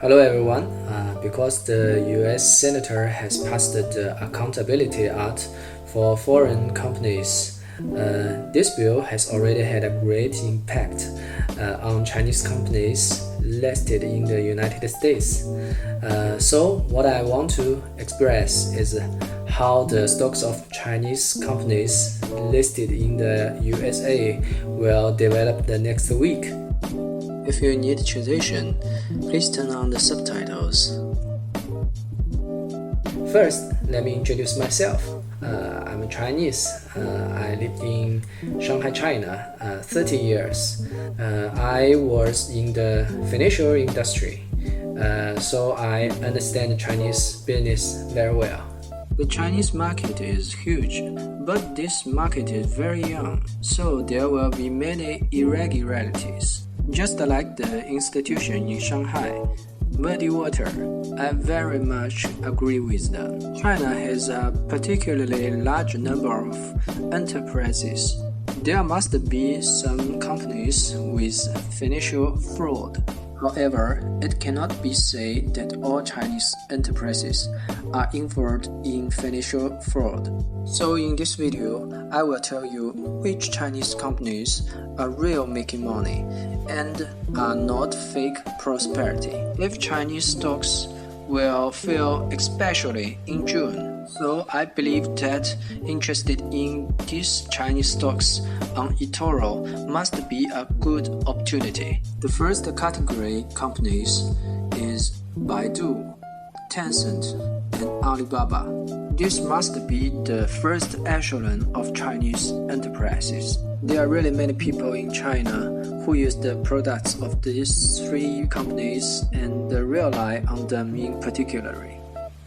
Hello everyone. Because the US Senator has passed the Accountability Act for foreign companies, this bill has already had a great impact on Chinese companies listed in the United States. So what I want to express is how the stocks of Chinese companies listed in the USA will develop the next week. If you need translation, please turn on the subtitles. First, let me introduce myself. I'm Chinese. I lived in Shanghai, China, 30 years. I was in the financial industry, so I understand Chinese business very well. The Chinese market is huge, but this market is very young, so there will be many irregularities. Just like the institution in Shanghai, muddy water, I very much agree with them. China has a particularly large number of enterprises. There must be some companies with financial fraud. However, it cannot be said that all Chinese enterprises are involved in financial fraud. So in this video, I will tell you which Chinese companies are real making money and are not fake prosperity. If Chinese stocks will fail especially in June. So I believe that interested in these Chinese stocks on ETORO must be a good opportunity. The first category companies is Baidu, Tencent, and Alibaba. This must be the first echelon of Chinese enterprises. There are really many people in China who use the products of these three companies and rely on them in particular.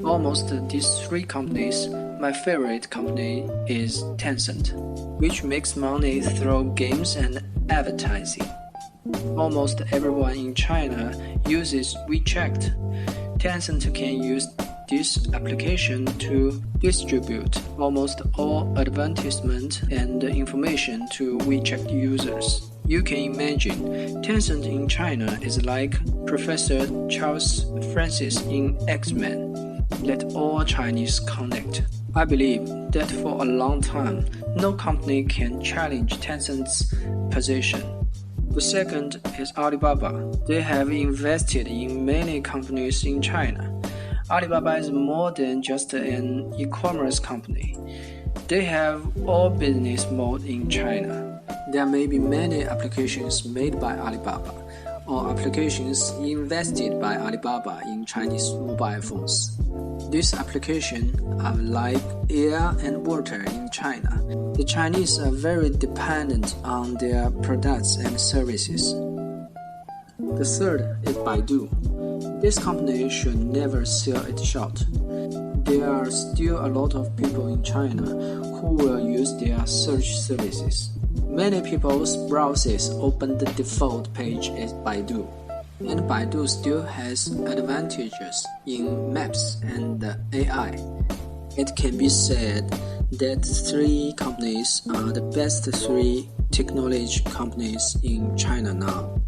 Almost these three companies, my favorite company is Tencent, which makes money through games and advertising. Almost everyone in China uses WeChat. Tencent can use this application to distribute almost all advertisement and information to WeChat users. You can imagine, Tencent in China is like Professor Charles Francis in X-Men. Let all Chinese connect. I believe that for a long time, no company can challenge Tencent's position. The second is Alibaba. They have invested in many companies in China. Alibaba is more than just an e-commerce company. They have all business mode in China. There may be many applications made by Alibaba or applications invested by Alibaba in Chinese mobile phones. These applications are like air and water in China. The Chinese are very dependent on their products and services. The third is Baidu. This company should never sell it short. There are still a lot of people in China who will use their search services. Many people's browsers open the default page as Baidu, and Baidu still has advantages in maps and AI. It can be said that three companies are the best three technology companies in China now.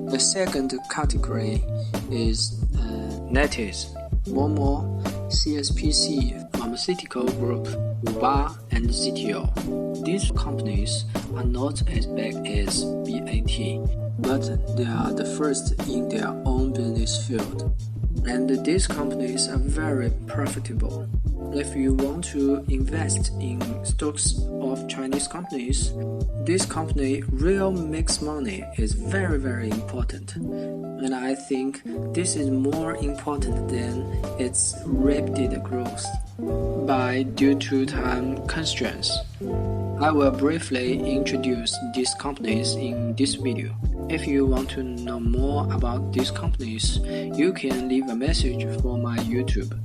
The second category is NetEase, Momo, CSPC, Pharmaceutical Group, Uba, and ZTO. These companies are not as big as BAT, but they are the first in their own business field. And these companies are very profitable. If you want to invest in stocks of Chinese companies, this company real makes money is very, very important. And I think this is more important than its rapid growth. Due to time constraints, I will briefly introduce these companies in this video. If you want to know more about these companies, you can leave a message for my YouTube.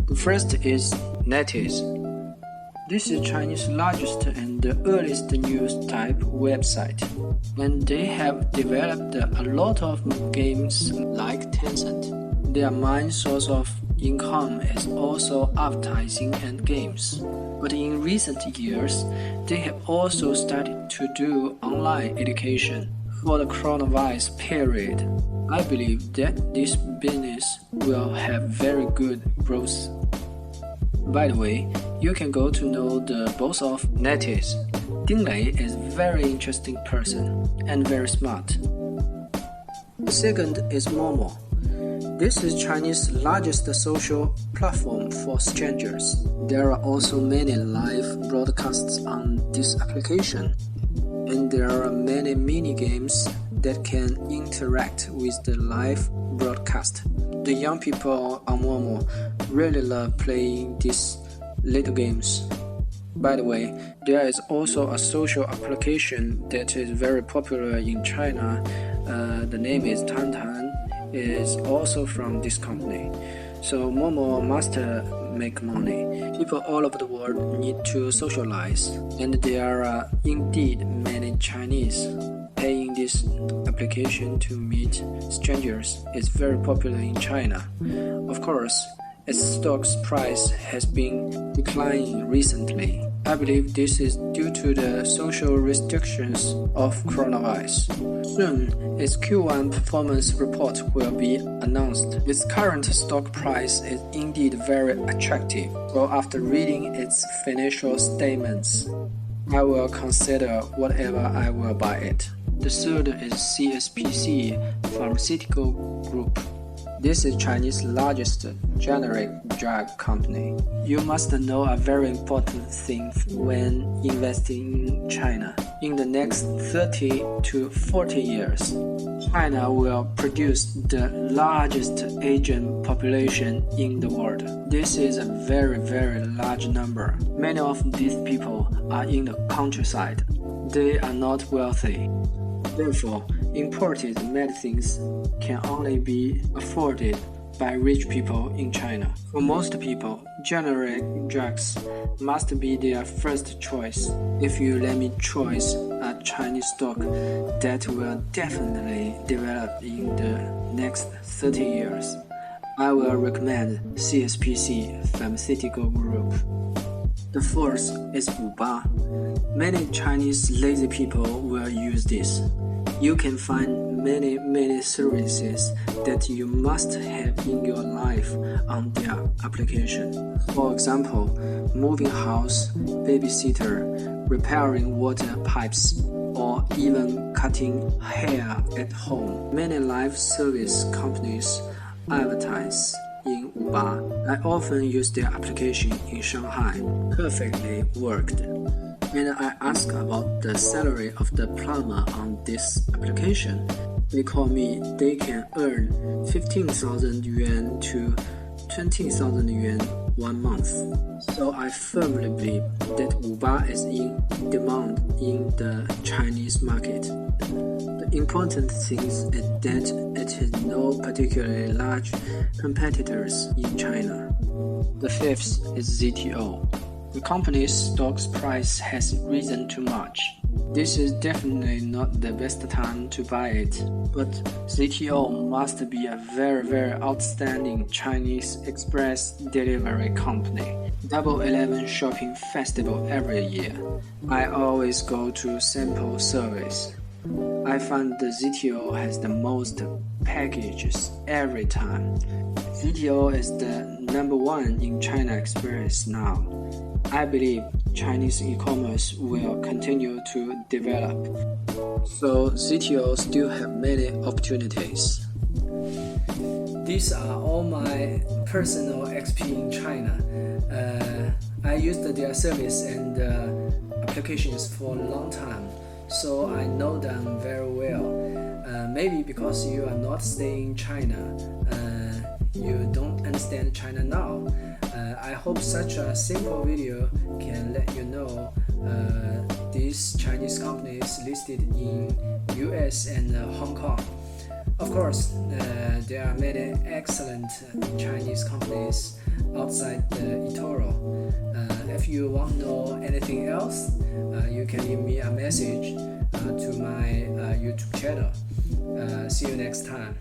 The first is NetEase. This is China's largest and earliest news type website, and they have developed a lot of games like Tencent. Their main source of income is also advertising and games. But in recent years, they have also started to do online education. For the coronavirus period, I believe that this business will have very good growth. By the way, you can go to know the boss of NetEase. Ding Lei is a very interesting person and very smart. The second is Momo. This is China's largest social platform for strangers. There are also many live broadcasts on this application, and there are many mini games that can interact with the live broadcast. The young people on Momo really love playing these little games. By the way, there is also a social application that is very popular in China. The name is time.So. Is also from this company. So Momo must make money. People all over the world need to socialize, and there are indeed many Chinese paying this application to meet strangers. It's very popular in China. Of course, its stock's price has been declining recently. I believe this is due to the social restrictions of coronavirus. Soon, its Q1 performance report will be announced. Its current stock price is indeed very attractive, so after reading its financial statements, I will consider whatever I will buy it. The third is CSPC Pharmaceutical Group. This is China's largest generic drug company. You must know a very important thing when investing in China. In the next 30 to 40 years, China will produce the largest Asian population in the world. This is a very, very large number. Many of these people are in the countryside. They are not wealthy. Therefore, imported medicines can only be afforded by rich people in China. For most people, generic drugs must be their first choice. If you let me choose a Chinese stock that will definitely develop in the next 30 years, I will recommend CSPC Pharmaceutical Group. The fourth is 58. Many Chinese lazy people will use this. You can find many services that you must have in your life on their application. For example, moving house, babysitter, repairing water pipes, or even cutting hair at home. Many live service companies advertise in 58. I often use their application in Shanghai. Perfectly worked. And I asked about the salary of the plumber on this application. They told me they can earn 15,000 yuan to 20,000 yuan 1 month. So I firmly believe that 58 is in demand in the Chinese market. The important thing is that it has no particularly large competitors in China. The fifth is ZTO. The company's stock price has risen too much. This is definitely not the best time to buy it, but ZTO must be a very outstanding Chinese express delivery company. Double 11 shopping festival every year. I always go to sample service. I find the ZTO has the most packages every time. ZTO is the number one in China Express now. I believe Chinese e-commerce will continue to develop. So ZTO still have many opportunities. These are all my personal XP in China. I used their service and applications for a long time, so I know them very well. Maybe because you are not staying in China, you don't understand China now. I hope such a simple video can let you know these Chinese companies listed in US and Hong Kong. Of course, there are many excellent Chinese companies outside the ETORO. If you want to know anything else, you can leave me a message to my YouTube channel. See you next time.